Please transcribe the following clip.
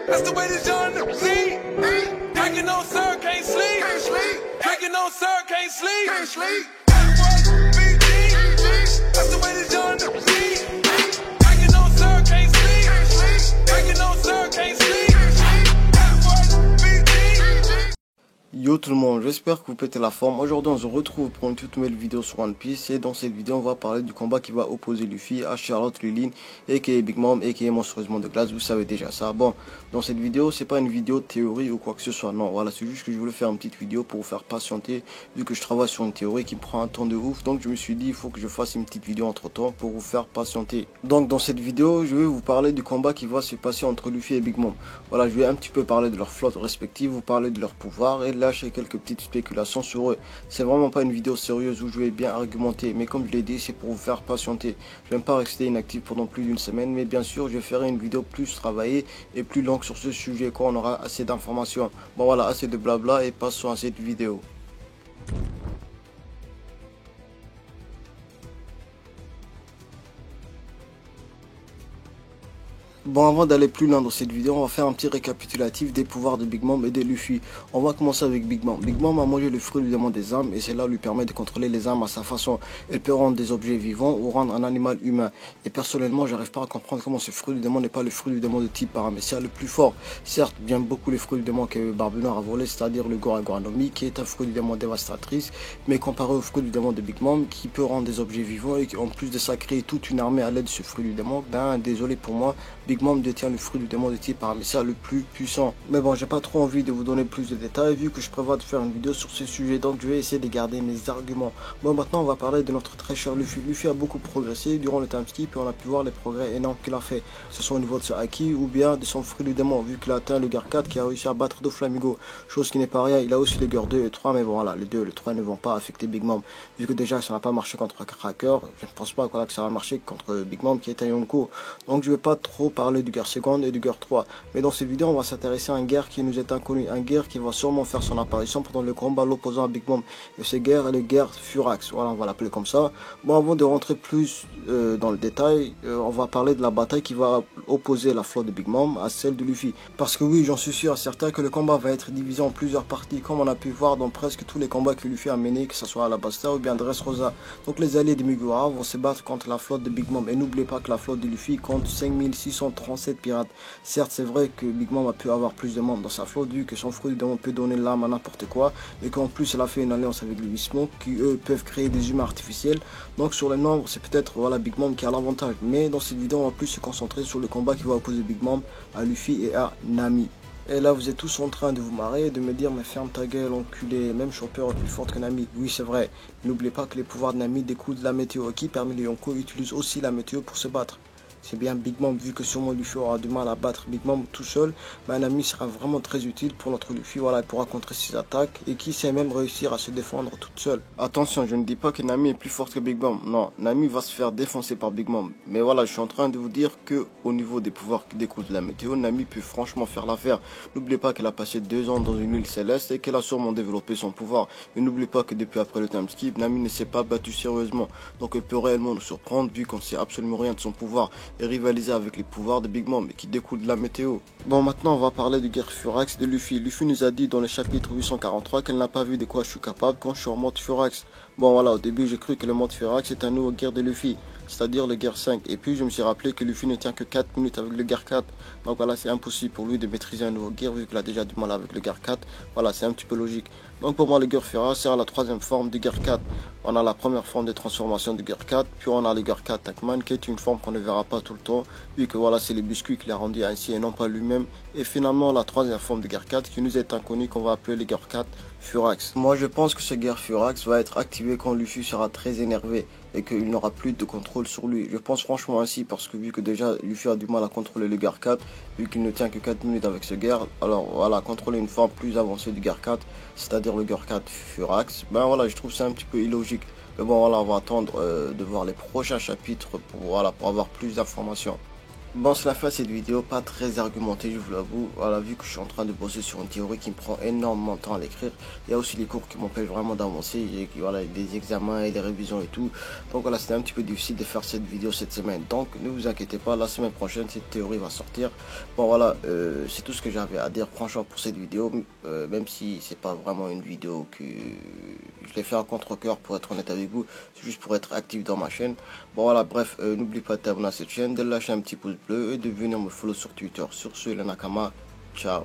That's the way this young see. Drinking on sir, can't sleep. Drinking on sir, can't sleep. That's the way this young see. Drinking on sir, can't sleep. Drinking on sir, can't sleep. Yo tout le monde, j'espère que vous pétez la forme. Aujourd'hui on se retrouve pour une toute nouvelle vidéo sur One Piece. Et dans cette vidéo on va parler du combat qui va opposer Luffy à Charlotte Lulin aka Big Mom aka Monstrueusement de Glace. Vous savez déjà ça. Bon, dans cette vidéo c'est pas une vidéo de théorie ou quoi que ce soit. Non, voilà, c'est juste que je voulais faire une petite vidéo pour vous faire patienter. Vu que je travaille sur une théorie qui prend un temps de ouf, donc je me suis dit il faut que je fasse une petite vidéo entre temps pour vous faire patienter. Donc dans cette vidéo je vais vous parler du combat qui va se passer entre Luffy et Big Mom. Voilà, je vais un petit peu parler de leurs flottes respectives, vous parler de leur pouvoir et lâcher quelques petites spéculations sur eux. C'est vraiment pas une vidéo sérieuse où je vais bien argumenter, mais comme je l'ai dit, c'est pour vous faire patienter. Je vais pas rester inactif pendant plus d'une semaine, mais bien sûr je ferai une vidéo plus travaillée et plus longue sur ce sujet quand on aura assez d'informations. Bon voilà, assez de blabla et passons à cette vidéo. Bon, avant d'aller plus loin dans cette vidéo, on va faire un petit récapitulatif des pouvoirs de Big Mom et de Luffy. On va commencer avec Big Mom. Big Mom a mangé le fruit du démon des âmes et cela lui permet de contrôler les âmes à sa façon. Elle peut rendre des objets vivants ou rendre un animal humain. Et personnellement, j'arrive pas à comprendre comment ce fruit du démon n'est pas le fruit du démon de type paramécia le plus fort. Certes, j'aime beaucoup les fruits du démon que Barbe Noire a volé, c'est-à-dire le Goragoanomi, qui est un fruit du démon dévastatrice, mais comparé au fruit du démon de Big Mom, qui peut rendre des objets vivants et qui, en plus de ça, créer toute une armée à l'aide de ce fruit du démon, ben désolé pour moi, Big Mom détient le fruit du démon de type paramécia le plus puissant. Mais bon, j'ai pas trop envie de vous donner plus de détails vu que je prévois de faire une vidéo sur ce sujet, donc je vais essayer de garder mes arguments. Bon, maintenant on va parler de notre très cher Luffy. Luffy a beaucoup progressé durant le time skip et on a pu voir les progrès énormes qu'il a fait, que ce soit au niveau de sa haki ou bien de son fruit du démon, vu qu'il a atteint le Gear 4 qui a réussi à battre Doflamingo, chose qui n'est pas rien. Il a aussi le Gear 2 et 3, mais bon voilà, les 2 et le 3 ne vont pas affecter Big Mom, vu que déjà ça n'a pas marché contre Cracker. Je ne pense pas que ça va marcher contre Big Mom qui est un Yonko, donc je vais pas trop parler du Gear Second et du Gear 3, mais dans cette vidéo on va s'intéresser à un guerre qui nous est inconnu, un guerre qui va sûrement faire son apparition pendant le combat l'opposant à Big Mom, et ce guerre est le guerre Furax, voilà, on va l'appeler comme ça. Bon, avant de rentrer plus dans le détail, on va parler de la bataille qui va opposer la flotte de Big Mom à celle de Luffy, parce que oui, j'en suis sûr et certain que le combat va être divisé en plusieurs parties, comme on a pu voir dans presque tous les combats que Luffy a menés, que ce soit à la Basta ou bien Dressrosa. Donc les alliés de Mugiwara vont se battre contre la flotte de Big Mom, et n'oubliez pas que la flotte de Luffy compte 5637 pirates. Certes, c'est vrai que Big Mom a pu avoir plus de membres dans sa flotte, vu que son fruit du démon peut donner l'âme à n'importe quoi, et qu'en plus elle a fait une alliance avec les Smoke qui eux peuvent créer des humains artificiels. Donc sur le nombre, c'est peut-être voilà Big Mom qui a l'avantage, mais dans cette vidéo on va plus se concentrer sur le combat qui va opposer Big Mom à Luffy et à Nami. Et là vous êtes tous en train de vous marrer et de me dire mais ferme ta gueule enculé, même Chopper est plus forte que Nami. Oui c'est vrai, n'oubliez pas que les pouvoirs de Nami découlent de la météo, qui parmi les Yonko utilisent aussi la météo pour se battre. C'est bien Big Mom, vu que sûrement Luffy aura du mal à battre Big Mom tout seul, mais Nami sera vraiment très utile pour notre Luffy, voilà, elle pourra contrer ses attaques et qui sait même réussir à se défendre toute seule. Attention, je ne dis pas que Nami est plus forte que Big Mom, non, Nami va se faire défoncer par Big Mom, mais voilà, je suis en train de vous dire que au niveau des pouvoirs qui découlent de la météo, Nami peut franchement faire l'affaire. N'oubliez pas qu'elle a passé 2 ans dans une île céleste et qu'elle a sûrement développé son pouvoir, et n'oubliez pas que depuis après le time skip, Nami ne s'est pas battue sérieusement, donc elle peut réellement nous surprendre vu qu'on ne sait absolument rien de son pouvoir et rivaliser avec les pouvoirs de Big Mom qui découlent de la météo. Bon, maintenant on va parler du guerre Furax de Luffy. Luffy nous a dit dans le chapitre 843 qu'elle n'a pas vu de quoi je suis capable quand je suis en mode Furax. Bon voilà, au début j'ai cru que le mode Furax est un nouveau guerre de Luffy, c'est-à-dire le guerre 5, et puis je me suis rappelé que Luffy ne tient que 4 minutes avec le guerre 4, donc voilà, c'est impossible pour lui de maîtriser un nouveau guerre vu qu'il a déjà du mal avec le guerre 4, voilà, c'est un petit peu logique. Donc pour moi le guerre Furax sera la 3e forme du guerre 4. On a la première forme de transformation du guerre 4, puis on a le guerre 4 Tankman qui est une forme qu'on ne verra pas tout le temps, vu que voilà, c'est les biscuits qui l'a rendu ainsi et non pas lui-même, et finalement la 3e forme de guerre 4 qui nous est inconnue, qu'on va appeler le guerre 4 Furax. Moi je pense que ce guerre Furax va être activé quand Luffy sera très énervé et qu'il n'aura plus de contrôle sur lui. Je pense franchement ainsi, parce que vu que déjà Luffy a du mal à contrôler le guerre 4, vu qu'il ne tient que 4 minutes avec ce guerre, alors voilà, contrôler une forme plus avancée du guerre 4, c'est-à-dire le guerre 4 Furax, ben voilà, je trouve ça un petit peu illogique. Mais bon voilà, on va attendre de voir les prochains chapitres pour, voilà, pour avoir plus d'informations. Bon, c'est la fin de cette vidéo, pas très argumentée, je vous l'avoue. Voilà, vu que je suis en train de bosser sur une théorie qui me prend énormément de temps à l'écrire, il y a aussi les cours qui m'empêchent vraiment d'avancer. Voilà, des examens et des révisions et tout. Donc voilà, c'était un petit peu difficile de faire cette vidéo cette semaine. Donc ne vous inquiétez pas, la semaine prochaine, cette théorie va sortir. Bon voilà, c'est tout ce que j'avais à dire franchement pour cette vidéo. Même si c'est pas vraiment une vidéo que je l'ai fait à contre-cœur pour être honnête avec vous. C'est juste pour être actif dans ma chaîne. Bon voilà, bref, n'oubliez pas de t'abonner à cette chaîne, de lâcher un petit pouce bleu et de venir me follow sur Twitter. Sur ce, le Nakama, ciao.